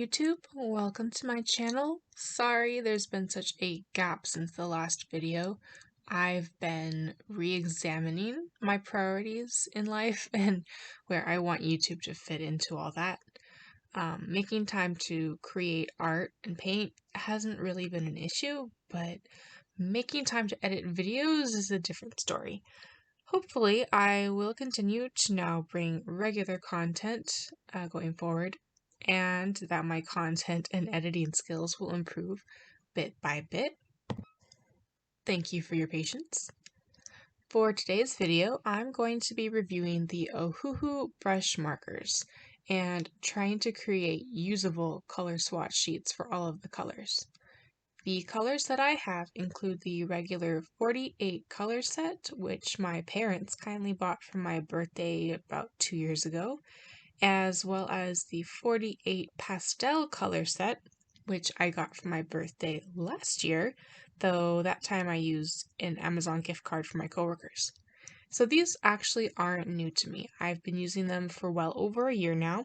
YouTube, welcome to my channel. Sorry there's been such a gap since the last video. I've been re-examining my priorities in life and where I want YouTube to fit into all that. Making time to create art and paint hasn't really been an issue, but making time to edit videos is a different story. Hopefully, I will continue to now bring regular content going forward, and that my content and editing skills will improve bit by bit. Thank you for your patience. For today's video, I'm going to be reviewing the Ohuhu brush markers and trying to create usable color swatch sheets for all of the colors. The colors that I have include the regular 48 color set, which my parents kindly bought for my birthday about 2 years ago, as well as the 48 pastel color set, which I got for my birthday last year, though that time I used an Amazon gift card for my coworkers. So these actually aren't new to me. I've been using them for well over a year now.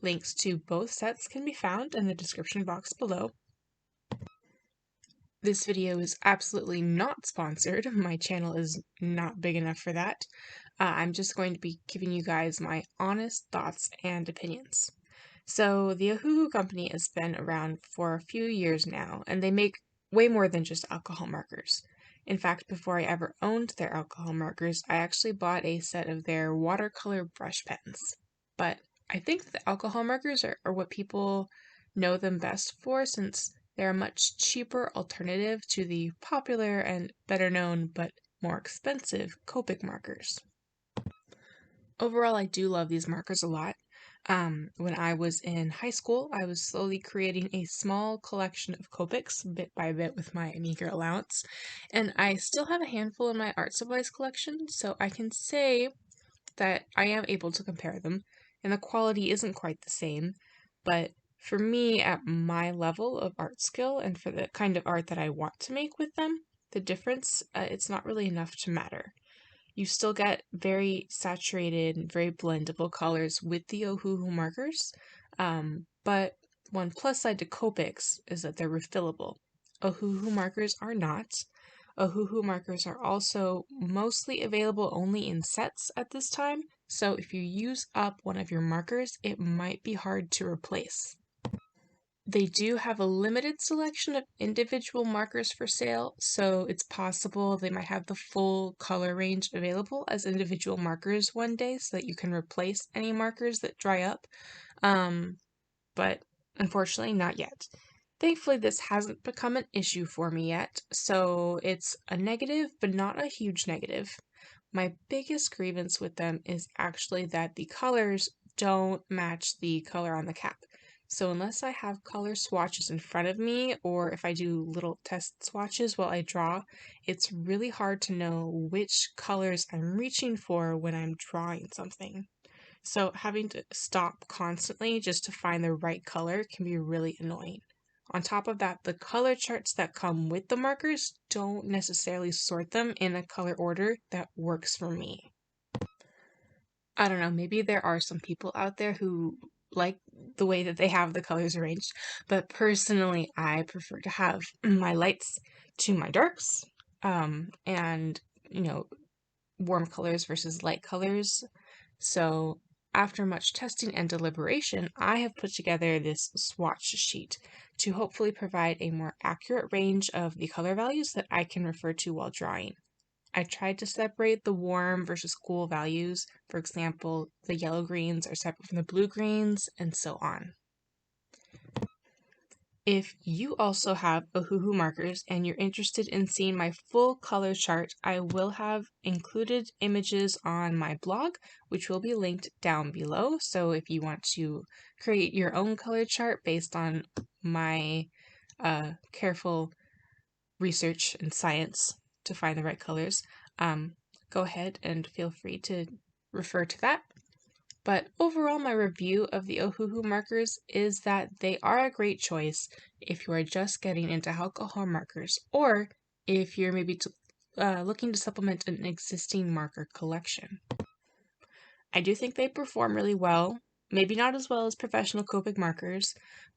Links to both sets can be found in the description box below. This video is absolutely not sponsored. My channel is not big enough for that. I'm just going to be giving you guys my honest thoughts and opinions. So the Ohuhu company has been around for a few years now, and they make way more than just alcohol markers. In fact, before I ever owned their alcohol markers, I actually bought a set of their watercolor brush pens. But I think the alcohol markers are what people know them best for, since they're a much cheaper alternative to the popular and better known but more expensive Copic markers. Overall, I do love these markers a lot. When I was in high school, I was slowly creating a small collection of Copics bit by bit with my meager allowance, and I still have a handful in my art supplies collection, so I can say that I am able to compare them, and the quality isn't quite the same, but for me, at my level of art skill and for the kind of art that I want to make with them, the difference, it's not really enough to matter. You still get very saturated and very blendable colors with the Ohuhu markers, but one plus side to Copics is that they're refillable. Ohuhu markers are not. Ohuhu markers are also mostly available only in sets at this time, so if you use up one of your markers, it might be hard to replace. They do have a limited selection of individual markers for sale, so it's possible they might have the full color range available as individual markers one day so that you can replace any markers that dry up, but unfortunately not yet. Thankfully, this hasn't become an issue for me yet, so it's a negative, but not a huge negative. My biggest grievance with them is actually that the colors don't match the color on the cap. So unless I have color swatches in front of me, or if I do little test swatches while I draw, it's really hard to know which colors I'm reaching for when I'm drawing something. So having to stop constantly just to find the right color can be really annoying. On top of that, the color charts that come with the markers don't necessarily sort them in a color order that works for me. I don't know, maybe there are some people out there who like the way that they have the colors arranged, but personally, I prefer to have my lights to my darks, and, warm colors versus light colors. So after much testing and deliberation, I have put together this swatch sheet to hopefully provide a more accurate range of the color values that I can refer to while drawing. I tried to separate the warm versus cool values. For example, the yellow greens are separate from the blue greens, and so on. If you also have Ohuhu markers and you're interested in seeing my full color chart, I will have included images on my blog, which will be linked down below. So if you want to create your own color chart based on my careful research and science to find the right colors, go ahead and feel free to refer to that. But overall, my review of the Ohuhu markers is that they are a great choice if you are just getting into alcohol markers, or if you're maybe looking to supplement an existing marker collection. I do think they perform really well, maybe not as well as professional Copic markers,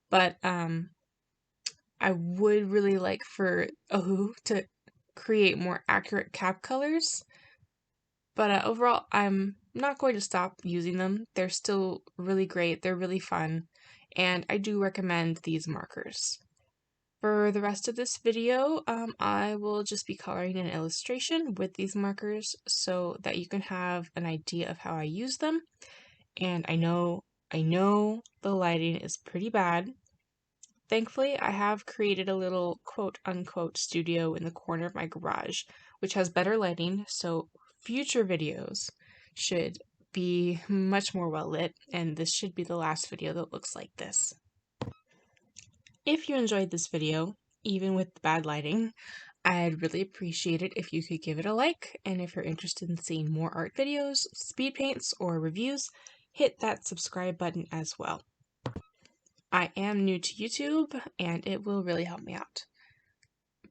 but I would really like for Ohuhu to create more accurate cap colors. But overall, I'm not going to stop using them. They're still really great, they're really fun, and I do recommend these markers. For the rest of this video, I will just be coloring an illustration with these markers so that you can have an idea of how I use them. And I know the lighting is pretty bad. Thankfully, I have created a little quote-unquote studio in the corner of my garage, which has better lighting, so future videos should be much more well lit, and this should be the last video that looks like this. If you enjoyed this video, even with the bad lighting, I'd really appreciate it if you could give it a like, and if you're interested in seeing more art videos, speed paints, or reviews, hit that subscribe button as well. I am new to YouTube, and it will really help me out.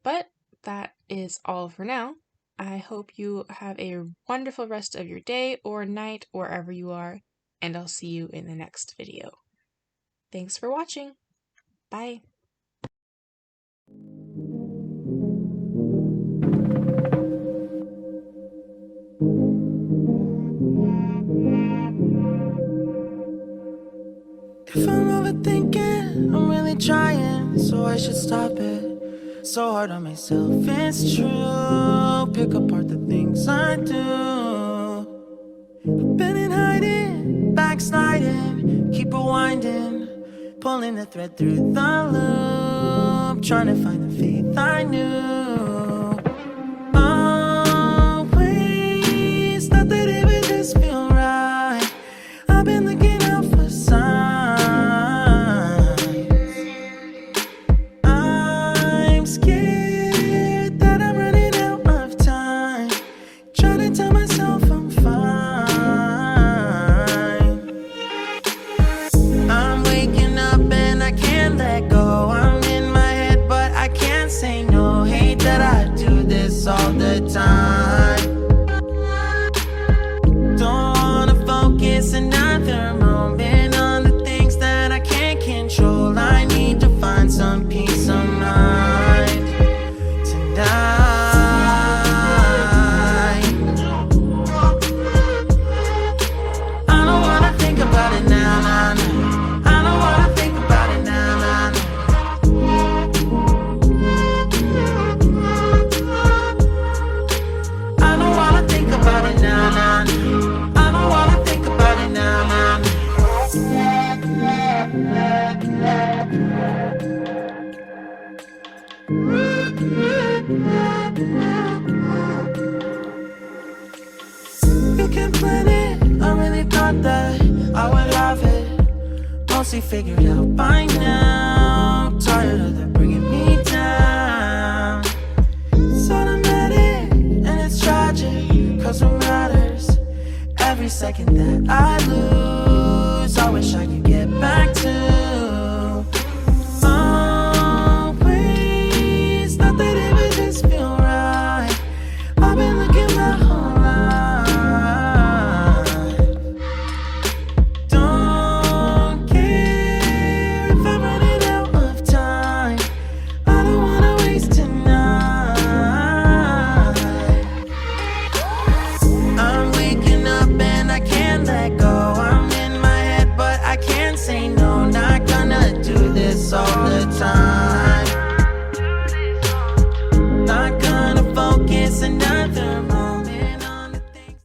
But that is all for now. I hope you have a wonderful rest of your day or night, wherever you are, and I'll see you in the next video. Thanks for watching. Bye. If I'm overthinking, I'm really trying, so I should stop it. So hard on myself, it's true. Pick apart the things I do. I've been in hiding, backsliding, keep rewinding, pulling the thread through the loop, trying to find the faith I knew. Always thought that it would just feel right. I've been looking out for signs. I'm scared that I'm running out of time, trying to tell myself I'm fine. I'm waking up and I can't let go. I'm in my head but I can't say no. Hate that I do this all the time. Don't wanna focus another moment on the things that I can't control. I need to find some peace of mind tonight. I don't wanna think about it now, nah, nah. I don't wanna think about it now, nah, nah. I don't wanna think about it now, nah, nah. I don't wanna think about it now, nah, nah. You can plan it, I really thought that I would have it mostly figured out by now. Tired of them bringing me down. It's automatic and it's tragic, cause what matters, every second that I lose, I wish I could get back to. Always thought that it would just feel right. I've been looking my whole life. Don't care if I'm running out of time. I don't wanna waste tonight. I'm waking up and I can't let go. I'm in my head but I can't say no. Not gonna do this all the time.